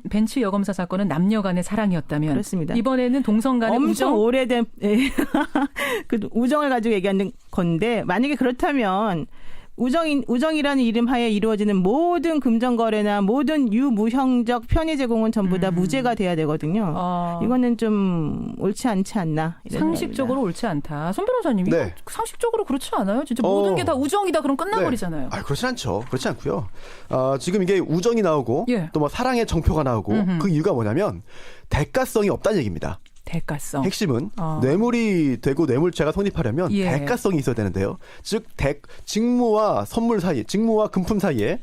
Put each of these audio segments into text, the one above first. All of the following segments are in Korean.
벤츠 여검사 사건은 남녀 간의 사랑이었다면 그렇습니다. 이번에는 동성 간의 엄청 우정? 오래된 그 우정을 가지고 얘기하는 건데 만약에 그렇다면 우정이라는 이름 하에 이루어지는 모든 금전거래나 모든 유무형적 편의 제공은 전부 다 무죄가 돼야 되거든요. 이거는 좀 옳지 않지 않나. 상식적으로 옳지 않다. 손 변호사님, 이거 네. 상식적으로 그렇지 않아요? 진짜 모든 게 다 우정이다 그럼 끝나버리잖아요. 네. 그렇지 않죠. 그렇지 않고요. 지금 이게 우정이 나오고 예. 또 뭐 사랑의 정표가 나오고 그 이유가 뭐냐면 대가성이 없다는 얘기입니다. 대가성. 핵심은 뇌물이 되고 뇌물죄가 성립하려면 예. 대가성이 있어야 되는데요. 즉 직무와 선물 사이, 직무와 금품 사이에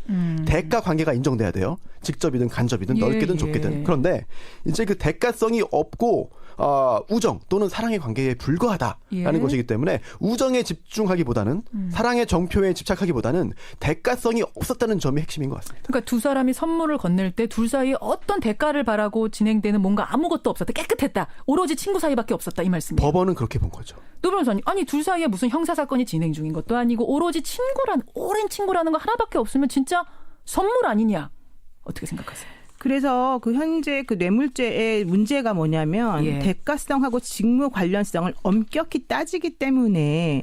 대가 관계가 인정돼야 돼요. 직접이든 간접이든 예, 넓게든 좁게든. 그런데 이제 그 대가성이 없고 우정 또는 사랑의 관계에 불과하다라는 것이기 때문에 우정에 집중하기보다는 사랑의 정표에 집착하기보다는 대가성이 없었다는 점이 핵심인 것 같습니다. 그러니까 두 사람이 선물을 건넬 때 둘 사이에 어떤 대가를 바라고 진행되는 뭔가 아무것도 없었다. 깨끗했다. 오로지 친구 사이밖에 없었다. 이 말씀이에요. 법원은 그렇게 본 거죠. 노 변호사님, 아니 둘 사이에 무슨 형사사건이 진행 중인 것도 아니고 오로지 오랜 친구라는 거 하나밖에 없으면 진짜 선물 아니냐. 어떻게 생각하세요? 그래서 그 현재 그 뇌물죄의 문제가 뭐냐면 예. 대가성하고 직무 관련성을 엄격히 따지기 때문에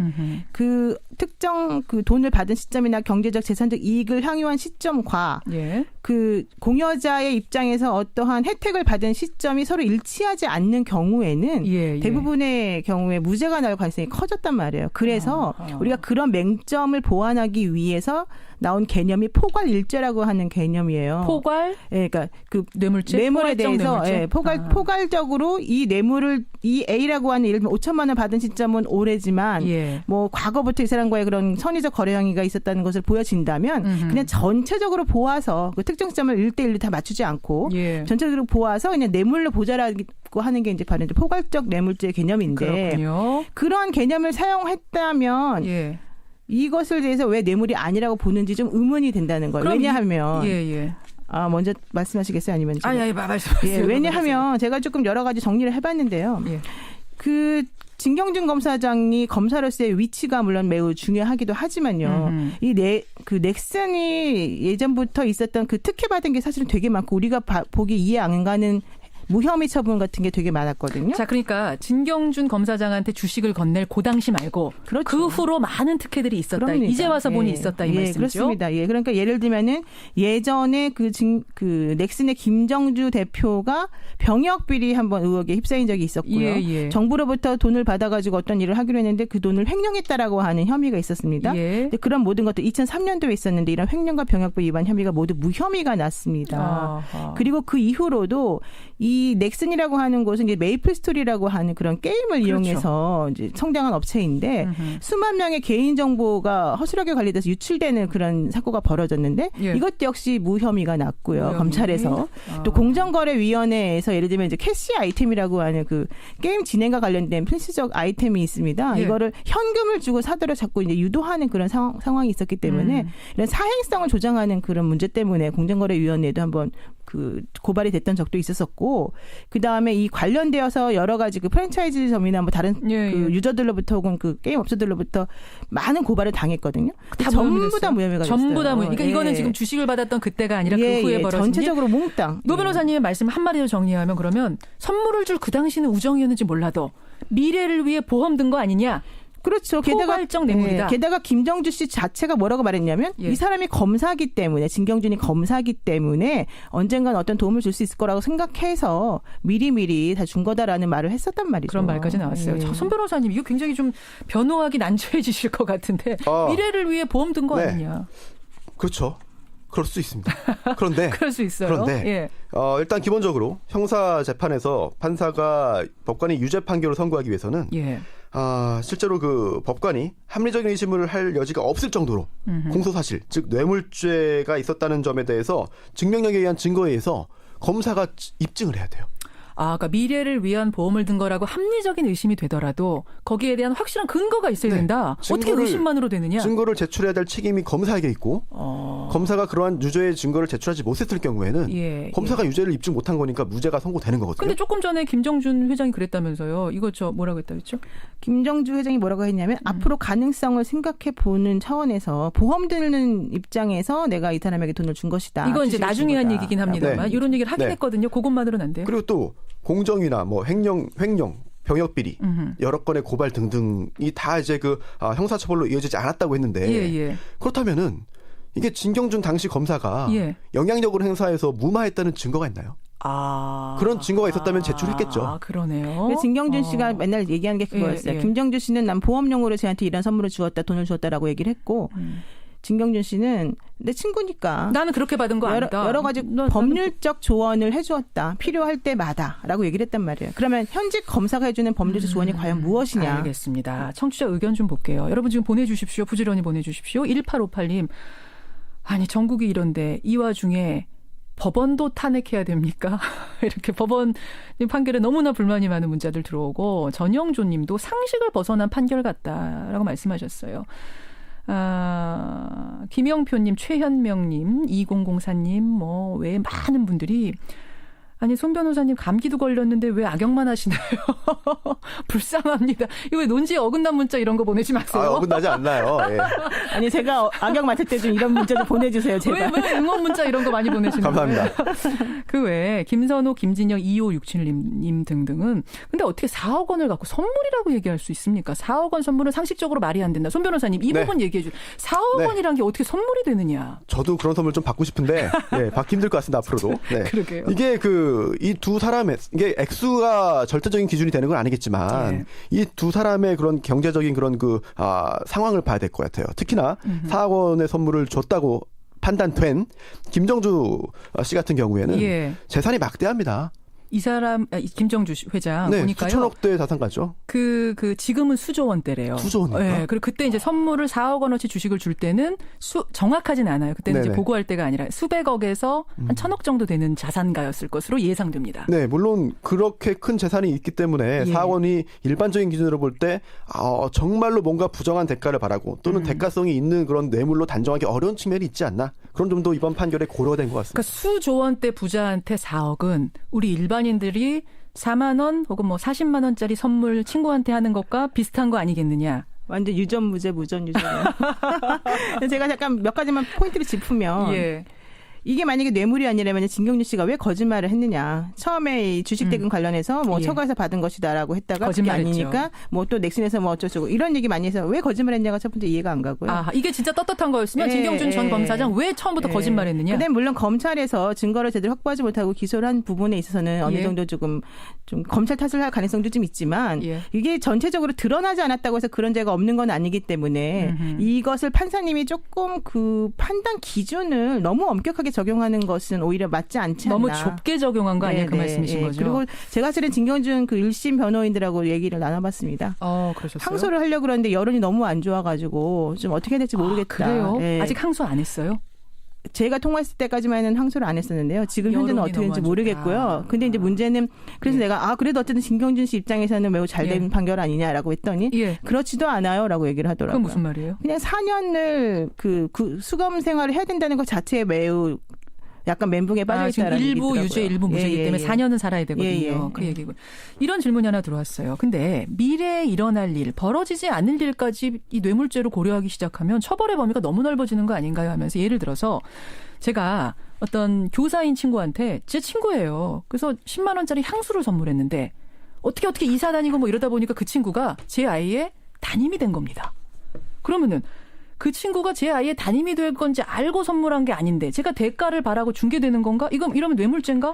그 특정 그 돈을 받은 시점이나 경제적 재산적 이익을 향유한 시점과 예. 그 공여자의 입장에서 어떠한 혜택을 받은 시점이 서로 일치하지 않는 경우에는 예. 대부분의 경우에 무죄가 나올 가능성이 커졌단 말이에요. 그래서 우리가 그런 맹점을 보완하기 위해서 나온 개념이 포괄일죄라고 하는 개념이에요. 포괄? 예, 그러니까 그 포괄적 뇌물에 대해서 뇌물죄? 포괄적으로 이 뇌물을 이 A라고 하는 예를 들면 5천만 원 받은 시점은 올해지만 예. 뭐 과거부터 이 사람과의 그런 선의적 거래 행위가 있었다는 것을 보여진다면 그냥 전체적으로 보아서 그 특정 시점을 1대1로 다 맞추지 않고 예. 전체적으로 보아서 그냥 뇌물로 보자라고 하는 게 이제 바로 이제 포괄적 뇌물죄 개념인데 그렇군요. 그런 개념을 사용했다면 예. 이것을 대해서 왜 뇌물이 아니라고 보는지 좀 의문이 된다는 거예요. 왜냐하면 예. 먼저 말씀하시겠어요? 아니면 제가? 말씀하세요. 예, 왜냐하면 제가 조금 여러 가지 정리를 해봤는데요. 예. 그 진경준 검사장이 검사로서의 위치가 물론 매우 중요하기도 하지만요. 그 넥슨이 예전부터 있었던 그 특혜받은 게 사실은 되게 많고 우리가 보기 이해 안 가는 무혐의 처분 같은 게 되게 많았거든요. 자, 그러니까 진경준 검사장한테 주식을 건넬 그 당시 말고 그렇죠. 그 후로 많은 특혜들이 있었다. 그럽니다. 이제 와서 보니 있었다 이 말씀이죠. 그렇습니다. 예, 그러니까 예를 들면은 예전에 그 넥슨의 김정주 대표가 병역 비리 한번 의혹에 휩싸인 적이 있었고요. 예. 정부로부터 돈을 받아가지고 어떤 일을 하기로 했는데 그 돈을 횡령했다라고 하는 혐의가 있었습니다. 예. 근데 그런 모든 것도 2003년도에 있었는데 이런 횡령과 병역부 위반 혐의가 모두 무혐의가 났습니다. 그리고 그 이후로도 이 넥슨이라고 하는 곳은 이제 메이플 스토리라고 하는 그런 게임을 이용해서 이제 성장한 업체인데 수만 명의 개인 정보가 허술하게 관리돼서 유출되는 그런 사고가 벌어졌는데 이것 역시 무혐의가 났고요. 검찰에서 또 공정거래위원회에서 예를 들면 이제 캐시 아이템이라고 하는 그 게임 진행과 관련된 필수적 아이템이 있습니다. 이거를 현금을 주고 사도록 자꾸 이제 유도하는 그런 상황이 있었기 때문에 이런 사행성을 조장하는 그런 문제 때문에 공정거래위원회도 한번 그 고발이 됐던 적도 있었었고 그 다음에 이 관련되어서 여러 가지 그 프랜차이즈점이나 뭐 다른 그 유저들로부터 혹은 그 게임 업체들로부터 많은 고발을 당했거든요. 다 전부 다 무혐의가 됐어요. 전부 다 그러니까 이거는 지금 주식을 받았던 그때가 아니라 그 후에 벌어진 전체적으로 몽땅. 노 변호사님의 말씀 한마디로 정리하면 그러면 선물을 줄 그 당시는 우정이었는지 몰라도 미래를 위해 보험 든 거 아니냐? 그렇죠. 포괄적 뇌물이다. 게다가 김정주 씨 자체가 뭐라고 말했냐면 이 사람이 검사기 때문에 진경준이 검사기 때문에 언젠간 어떤 도움을 줄 수 있을 거라고 생각해서 미리미리 다 준 거다라는 말을 했었단 말이죠. 그런 말까지 나왔어요. 손 변호사님 이거 굉장히 좀 변호하기 난처해지실 것 같은데 미래를 위해 보험 든 거 아니냐. 그렇죠. 그럴 수 있습니다. 그런데 그럴 수 있어요. 그런데 일단 기본적으로 형사 재판에서 판사가 법관이 유죄 판결을 선고하기 위해서는 실제로 그 법관이 합리적인 의심을 할 여지가 없을 정도로 공소사실, 즉 뇌물죄가 있었다는 점에 대해서 증명력에 의한 증거에 의해서 검사가 입증을 해야 돼요. 그러니까 미래를 위한 보험을 든 거라고 합리적인 의심이 되더라도 거기에 대한 확실한 근거가 있어야 된다. 어떻게 의심만으로 되느냐? 증거를 제출해야 될 책임이 검사에게 있고 검사가 그러한 유죄의 증거를 제출하지 못했을 경우에는 검사가 유죄를 입증 못한 거니까 무죄가 선고되는 거거든요. 근데 조금 전에 김정준 회장이 그랬다면서요. 이거 뭐라고 했다 그랬죠? 김정주 회장이 뭐라고 했냐면 앞으로 가능성을 생각해 보는 차원에서 보험 드는 입장에서 내가 이 사람에게 돈을 준 것이다. 이건 이제 나중에 한 얘기긴 합니다만 이런 얘기를 하긴 했거든요. 그것만으로는 안 돼요. 그리고 또 공정위나 뭐 횡령, 병역 비리, 여러 건의 고발 등등이 다 이제 형사처벌로 이어지지 않았다고 했는데 그렇다면은 이게 진경준 당시 검사가 영향력을 행사해서 무마했다는 증거가 있나요? 그런 증거가 있었다면 제출했겠죠. 그러네요. 진경준 씨가 맨날 얘기하는 게 그거였어요. 김정준 씨는 난 보험용으로 쟤한테 이런 선물을 주었다, 돈을 주었다라고 얘기를 했고 진경준 씨는 내 친구니까 나는 그렇게 받은 거 아니다. 여러 가지 법률적 조언을 해주었다. 필요할 때마다라고 얘기를 했단 말이에요. 그러면 현직 검사가 해주는 법률적 조언이 과연 무엇이냐. 알겠습니다. 청취자 의견 좀 볼게요. 여러분 지금 보내주십시오. 부지런히 보내주십시오. 1858님. 아니 전국이 이런데 이 와중에 법원도 탄핵해야 됩니까? 이렇게 법원 판결에 너무나 불만이 많은 문자들 들어오고 전영조 님도 상식을 벗어난 판결 같다라고 말씀하셨어요. 김영표님, 최현명님, 2004님, 외에 많은 분들이 아니 손 변호사님 감기도 걸렸는데 왜 악역만 하시나요? 불쌍합니다. 이거 왜 논지에 어긋난 문자 이런 거 보내지 마세요. 어긋나지 않나요? 예. 아니 제가 악역 맡을 때 좀 이런 문자 좀 보내주세요. 제발. 왜 응원 문자 이런 거 많이 보내시는 감사합니다. 거예요? 그 외에 김선호, 김진영, 2567님 등등은 근데 어떻게 4억 원을 갖고 선물이라고 얘기할 수 있습니까? 4억 원 선물은 상식적으로 말이 안 된다. 손 변호사님 이 부분 얘기해 주세요. 4억 원이란 게 어떻게 선물이 되느냐. 저도 그런 선물 좀 받고 싶은데 받기 힘들 것 같습니다. 앞으로도. 네. 그러게요. 이게 이 두 사람의 이게 액수가 절대적인 기준이 되는 건 아니겠지만 이 두 사람의 그런 경제적인 그런 상황을 봐야 될 것 같아요. 특히나 4억 원의 선물을 줬다고 판단된 김정주 씨 같은 경우에는 재산이 막대합니다. 이 사람 김정주 회장 보니까요. 수천억대 자산가죠. 지금은 수조 원대래요. 수조 원인가? 네, 그리고 그때 이제 선물을 4억 원어치 주식을 줄 때는 정확하진 않아요. 그때는 이제 보고할 때가 아니라 수백억에서 한 1,000억 정도 되는 자산가였을 것으로 예상됩니다. 네, 물론 그렇게 큰 재산이 있기 때문에 4억 원이 일반적인 기준으로 볼 때 정말로 뭔가 부정한 대가를 바라고 또는 대가성이 있는 그런 뇌물로 단정하기 어려운 측면이 있지 않나. 그런 점도 이번 판결에 고려된 것 같습니다. 그러니까 수조 원대 부자한테 4억은 우리 일반인들이 4만 원 혹은 40만 원짜리 선물 친구한테 하는 것과 비슷한 거 아니겠느냐. 완전 유전무죄 무전유죄네요. 제가 잠깐 몇 가지만 포인트를 짚으면 이게 만약에 뇌물이 아니라면 진경준 씨가 왜 거짓말을 했느냐. 처음에 이 주식 대금 관련해서 처가에서 받은 것이다라고 했다가 그게 아니니까 또 넥슨에서 어쩌고 이런 얘기 많이 해서 왜 거짓말했냐가 첫 번째 이해가 안 가고요. 이게 진짜 떳떳한 거였으면 진경준 전 검사장 왜 처음부터 거짓말했느냐. 근데 물론 검찰에서 증거를 제대로 확보하지 못하고 기소를 한 부분에 있어서는 어느 정도 좀 검찰 탓을 할 가능성도 좀 있지만 이게 전체적으로 드러나지 않았다고 해서 그런 죄가 없는 건 아니기 때문에 이것을 판사님이 조금 그 판단 기준을 너무 엄격하게 적용하는 것은 오히려 맞지 않지 않나. 너무 좁게 적용한 거 아니에요? 그 말씀이신 거죠? 그리고 제가 사실은 진경준 1심 변호인들하고 얘기를 나눠봤습니다. 그러셨어요? 항소를 하려고 그러는데 여론이 너무 안 좋아가지고 좀 어떻게 해야 될지 모르겠다. 그래요? 아직 항소 안 했어요? 제가 통화했을 때까지만은 항소를 안 했었는데요. 지금 현재는 어떻게 되는지 모르겠고요. 근데 이제 문제는 그래서 내가 그래도 어쨌든 진경준 씨 입장에서는 매우 잘된 판결 아니냐라고 했더니 그렇지도 않아요라고 얘기를 하더라고요. 그건 무슨 말이에요? 그냥 4년을 그 수감 생활을 해야 된다는 것 자체에 매우 약간 멘붕에 빠져 있다라는 얘기 일부 유죄, 일부 무죄이기 때문에 4년은 살아야 되거든요. 그 얘기고. 이런 질문이 하나 들어왔어요. 근데 미래에 일어날 일, 벌어지지 않을 일까지 이 뇌물죄로 고려하기 시작하면 처벌의 범위가 너무 넓어지는 거 아닌가요? 하면서 예를 들어서 제가 어떤 교사인 친구한테 제 친구예요. 그래서 10만 원짜리 향수를 선물했는데 어떻게 이사 다니고 이러다 보니까 그 친구가 제 아이의 담임이 된 겁니다. 그러면은 그 친구가 제 아이의 담임이 될 건지 알고 선물한 게 아닌데 제가 대가를 바라고 준 게 되는 건가? 이러면 뇌물죄인가?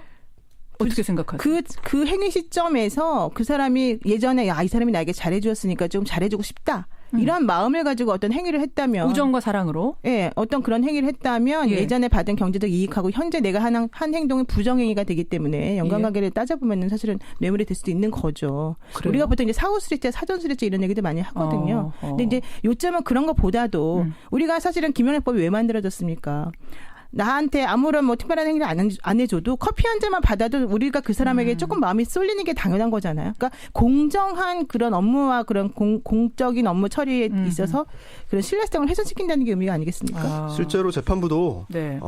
어떻게 생각하세요? 그 행위 시점에서 그 사람이 예전에 이 사람이 나에게 잘해주었으니까 좀 잘해주고 싶다. 이런 마음을 가지고 어떤 행위를 했다면 우정과 사랑으로 어떤 그런 행위를 했다면 예전에 받은 경제적 이익하고 현재 내가 한 행동이 부정행위가 되기 때문에 연관관계를 따져보면 사실은 뇌물이 될 수도 있는 거죠. 그래요? 우리가 보통 이제 사후수리죄, 사전수리죄 이런 얘기도 많이 하거든요. 근데 이제 요점은 그런 것보다도 우리가 사실은 김영란법이 왜 만들어졌습니까? 나한테 아무런 뭐 특별한 행위를 안 해줘도 커피 한 잔만 받아도 우리가 그 사람에게 조금 마음이 쏠리는 게 당연한 거잖아요. 그러니까 공정한 그런 업무와 그런 공적인 업무 처리에 있어서 그런 신뢰성을 훼손시킨다는 게 의미가 아니겠습니까? 실제로 재판부도 네.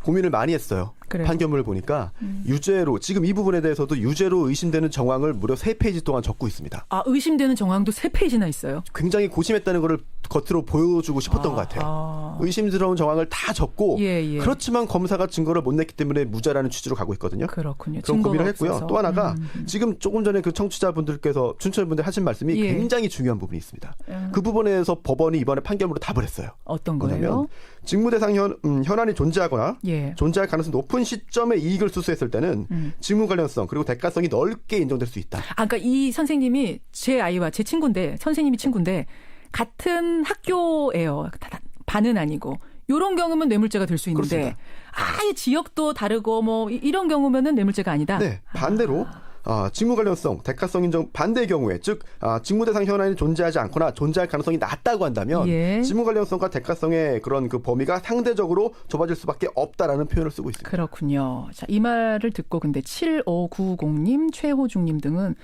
고민을 많이 했어요. 그래요. 판결문을 보니까 유죄로 지금 이 부분에 대해서도 유죄로 의심되는 정황을 무려 3페이지 동안 적고 있습니다. 아, 의심되는 정황도 3페이지나 있어요. 굉장히 고심했다는 것을 겉으로 보여주고 싶었던 것 같아요. 의심스러운 정황을 다 적고 그렇지만 검사가 증거를 못 냈기 때문에 무죄라는 취지로 가고 있거든요. 그렇군요. 그런 고민을 했고요. 또 하나가 지금 조금 전에 그 청취자분들께서 춘철분들 하신 말씀이 굉장히 중요한 부분이 있습니다. 그 부분에 대해서 법원이 이번에 판결문으로 답을 했어요. 어떤 거예요? 뭐냐면 직무대상 현안이 존재하거나 존재할 가능성이 높은 시점에 이익을 수수했을 때는 직무 관련성 그리고 대가성이 넓게 인정될 수 있다. 아, 그러니까 이 선생님이 제 아이와 제 친구인데 선생님이 친구인데 같은 학교예요. 반은 아니고. 이런 경우면 뇌물죄가 될 수 있는데 그렇습니다. 아예 지역도 다르고 뭐 이런 경우면은 뇌물죄가 아니다. 네, 반대로 직무 관련성, 대가성 인정 반대의 경우에 즉 직무 대상 현안이 존재하지 않거나 존재할 가능성이 낮다고 한다면 직무 관련성과 대가성의 그런 그 범위가 상대적으로 좁아질 수밖에 없다라는 표현을 쓰고 있습니다. 그렇군요. 자, 이 말을 듣고 근데 7590님, 최호중님 등은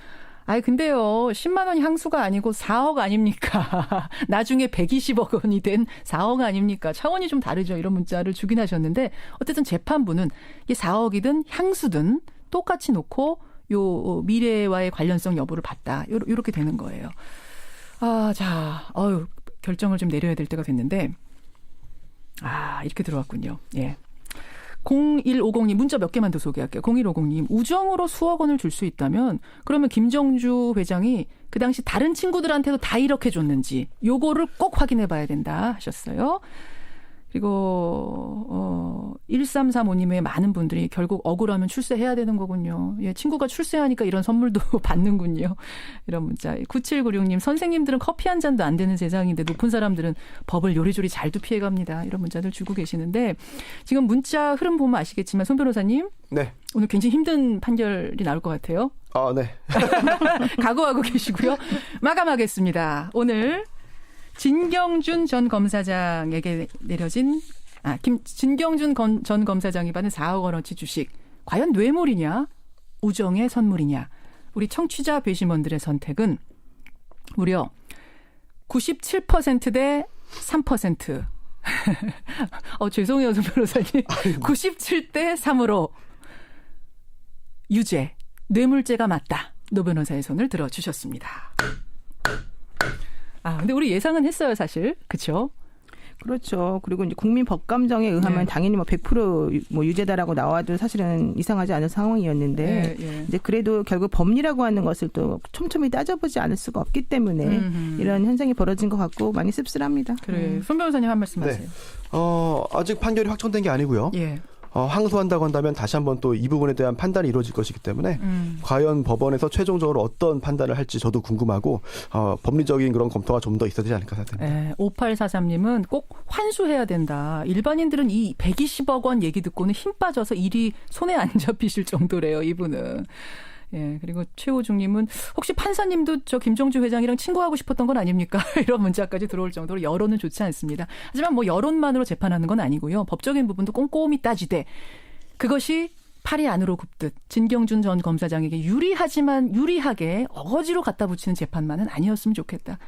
아이 근데요 10만 원이 향수가 아니고 4억 아닙니까? 나중에 120억 원이 된 4억 아닙니까? 차원이 좀 다르죠. 이런 문자를 주긴 하셨는데 어쨌든 재판부는 이게 4억이든 향수든 똑같이 놓고 요 미래와의 관련성 여부를 봤다. 요렇게 되는 거예요. 자, 결정을 좀 내려야 될 때가 됐는데 이렇게 들어왔군요. 예. 0150님 문자 몇 개만 더 소개할게요. 0150님 우정으로 수억 원을 줄 수 있다면 그러면 김정주 회장이 그 당시 다른 친구들한테도 다 이렇게 줬는지 요거를 꼭 확인해 봐야 된다 하셨어요. 그리고 1335님의 많은 분들이 결국 억울하면 출세해야 되는 거군요. 예, 친구가 출세하니까 이런 선물도 받는군요. 이런 문자. 9796님 선생님들은 커피 한 잔도 안 되는 세상인데 높은 사람들은 법을 요리조리 잘도 피해갑니다. 이런 문자들 주고 계시는데 지금 문자 흐름 보면 아시겠지만 손 변호사님. 네. 오늘 굉장히 힘든 판결이 나올 것 같아요. 네. 각오하고 계시고요. 마감하겠습니다. 오늘 진경준 전 검사장에게 내려진 진경준 전 검사장이 받은 4억 원어치 주식 과연 뇌물이냐 우정의 선물이냐 우리 청취자 배심원들의 선택은 무려 97% 대 3%. 죄송해요, 송 변호사님. 97대 3으로 유죄, 뇌물죄가 맞다. 노 변호사의 손을 들어주셨습니다. 근데 우리 예상은 했어요, 사실. 그렇죠? 그렇죠. 그리고 이제 국민 법감정에 의하면 당연히 뭐 100% 뭐 유죄다라고 나와도 사실은 이상하지 않은 상황이었는데 이제 그래도 결국 법리라고 하는 것을 또 촘촘히 따져보지 않을 수가 없기 때문에 이런 현상이 벌어진 것 같고 많이 씁쓸합니다. 그래. 손 변호사님 한 말씀 하세요. 네. 아직 판결이 확정된 게 아니고요. 예. 항소한다고 한다면 다시 한번 또 이 부분에 대한 판단이 이루어질 것이기 때문에 과연 법원에서 최종적으로 어떤 판단을 할지 저도 궁금하고 법리적인 그런 검토가 좀 더 있어야 되지 않을까 생각합니다. 5843님은 꼭 환수해야 된다. 일반인들은 이 120억 원 얘기 듣고는 힘 빠져서 일이 손에 안 잡히실 정도래요. 이분은. 예, 그리고 최호중님은 혹시 판사님도 저 김정주 회장이랑 친구하고 싶었던 건 아닙니까? 이런 문자까지 들어올 정도로 여론은 좋지 않습니다. 하지만 뭐 여론만으로 재판하는 건 아니고요. 법적인 부분도 꼼꼼히 따지되 그것이 팔이 안으로 굽듯 진경준 전 검사장에게 유리하지만 유리하게 어거지로 갖다 붙이는 재판만은 아니었으면 좋겠다.